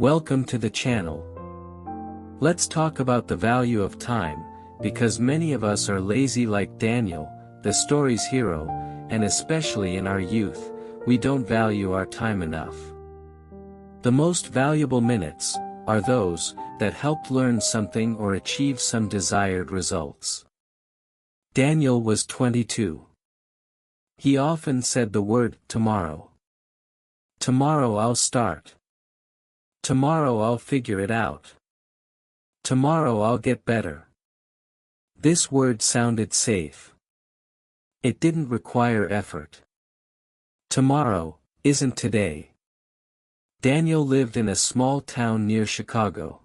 Welcome to the channel. Let's talk about the value of time, because many of us are lazy like Daniel, the story's hero, and especially in our youth, we don't value our time enough. The most valuable minutes are those that helped learn something or achieve some desired results. Daniel was 22. He often said the word tomorrow. Tomorrow I'll start. Tomorrow I'll figure it out. Tomorrow I'll get better. This word sounded safe. It didn't require effort. Tomorrow isn't today. Daniel lived in a small town near Chicago.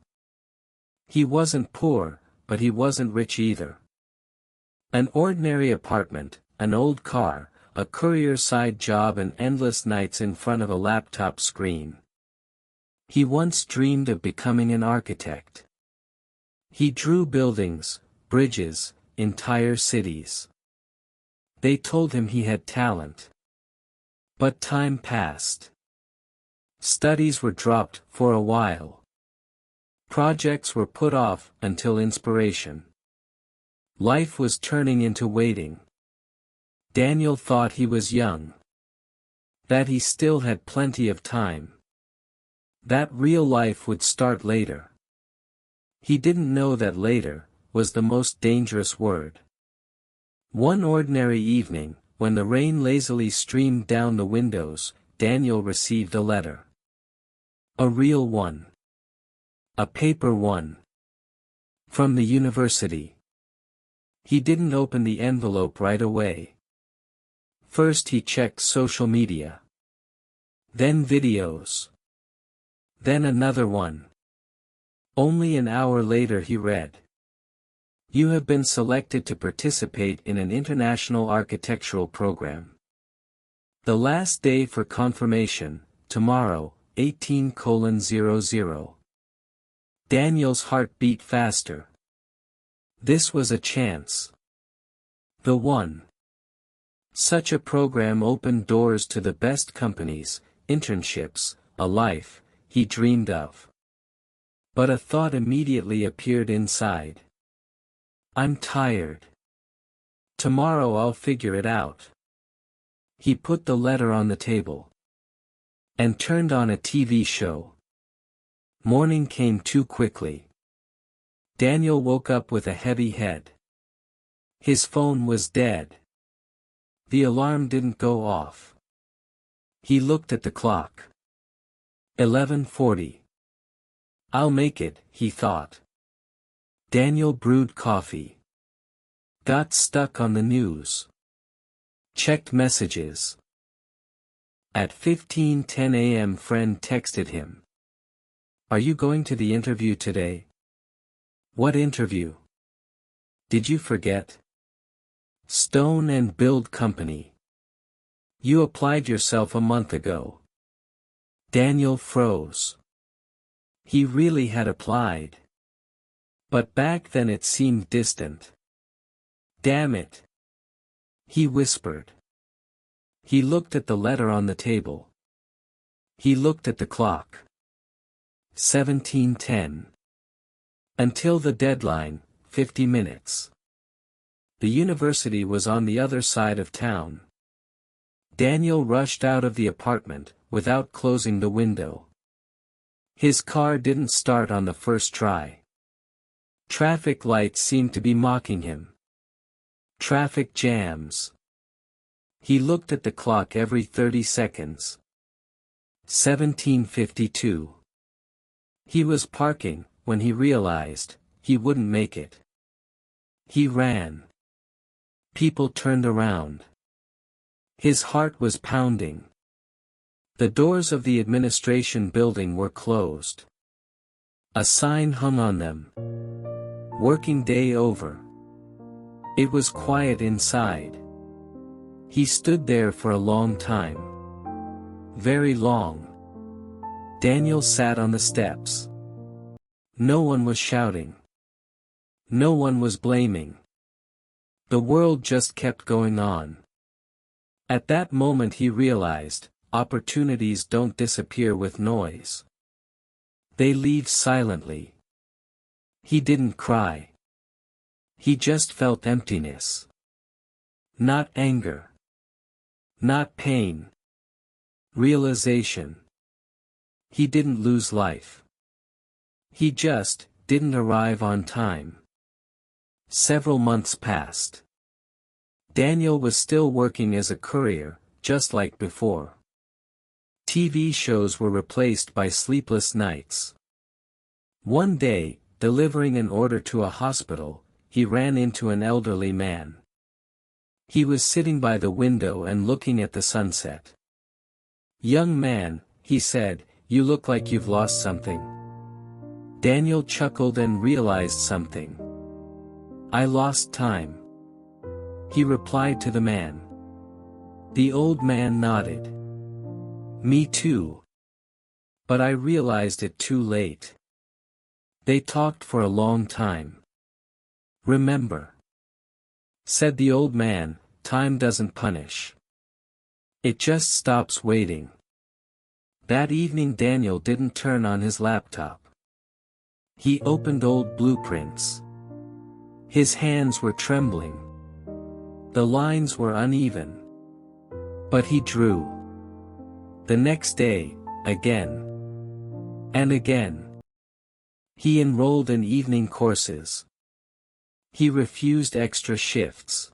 He wasn't poor, but he wasn't rich either. An ordinary apartment, an old car, a courier side job, and endless nights in front of a laptop screen. He once dreamed of becoming an architect. He drew buildings, bridges, entire cities. They told him he had talent. But time passed. Studies were dropped for a while. Projects were put off until inspiration. Life was turning into waiting. Daniel thought he was young. That he still had plenty of time. That real life would start later. He didn't know that later was the most dangerous word. One ordinary evening, when the rain lazily streamed down the windows, Daniel received a letter. A real one. A paper one. From the university. He didn't open the envelope right away. First he checked social media. Then videos. Then another one. Only an hour later he read. You have been selected to participate in an international architectural program. The last day for confirmation, tomorrow, 18:00. Daniel's heart beat faster. This was a chance. The one. Such a program opened doors to the best companies, internships, a life he dreamed of. But a thought immediately appeared inside. I'm tired. Tomorrow I'll figure it out. He put the letter on the table. And turned on a TV show. Morning came too quickly. Daniel woke up with a heavy head. His phone was dead. The alarm didn't go off. He looked at the clock. 11:40. I'll make it, he thought. Daniel brewed coffee. Got stuck on the news. Checked messages. At 15:10 a.m. friend texted him. Are you going to the interview today? What interview? Did you forget? Stone and Build Company. You applied yourself a month ago. Daniel froze. He really had applied. But back then it seemed distant. Damn it. He whispered. He looked at the letter on the table. He looked at the clock. 17:10. Until the deadline, 50 minutes. The university was on the other side of town. Daniel rushed out of the apartment, without closing the window. His car didn't start on the first try. Traffic lights seemed to be mocking him. Traffic jams. He looked at the clock every 30 seconds. 17:52. He was parking, when he realized, he wouldn't make it. He ran. People turned around. His heart was pounding. The doors of the administration building were closed. A sign hung on them. Working day over. It was quiet inside. He stood there for a long time. Very long. Daniel sat on the steps. No one was shouting. No one was blaming. The world just kept going on. At that moment he realized, opportunities don't disappear with noise. They leave silently. He didn't cry. He just felt emptiness. Not anger. Not pain. Realization. He didn't lose life. He just didn't arrive on time. Several months passed. Daniel was still working as a courier, just like before. TV shows were replaced by sleepless nights. One day, delivering an order to a hospital, he ran into an elderly man. He was sitting by the window and looking at the sunset. "Young man," he said, "you look like you've lost something." Daniel chuckled and realized something. "I lost time," he replied to the man. The old man nodded. "Me too. But I realized it too late." They talked for a long time. "Remember," said the old man, "time doesn't punish. It just stops waiting." That evening Daniel didn't turn on his laptop. He opened old blueprints. His hands were trembling. The lines were uneven. But he drew. The next day, again. And again. He enrolled in evening courses. He refused extra shifts.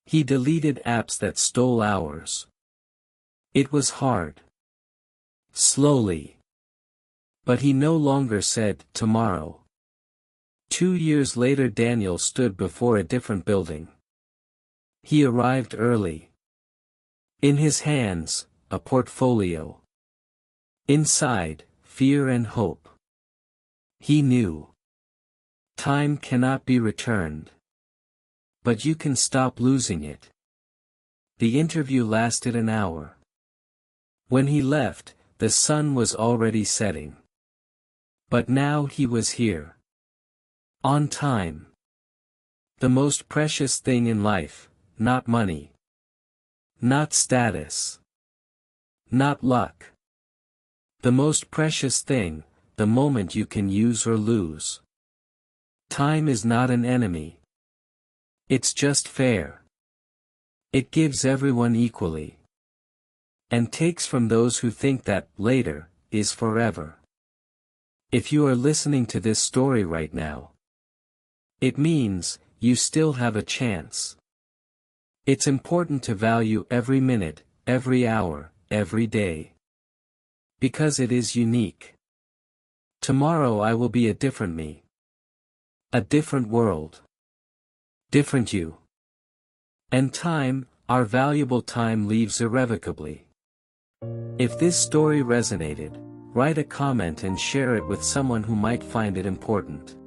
He deleted apps that stole hours. It was hard. Slowly. But he no longer said, "Tomorrow." 2 years later Daniel stood before a different building. He arrived early. In his hands, a portfolio. Inside, fear and hope. He knew. Time cannot be returned. But you can stop losing it. The interview lasted an hour. When he left, the sun was already setting. But now he was here. On time. The most precious thing in life, not money. Not status. Not luck. The most precious thing, the moment you can use or lose. Time is not an enemy. It's just fair. It gives everyone equally. And takes from those who think that later is forever. If you are listening to this story right now, it means you still have a chance. It's important to value every minute, every hour, every day. Because it is unique. Tomorrow I will be a different me. A different world. Different you. And time, our valuable time, leaves irrevocably. If this story resonated, write a comment and share it with someone who might find it important.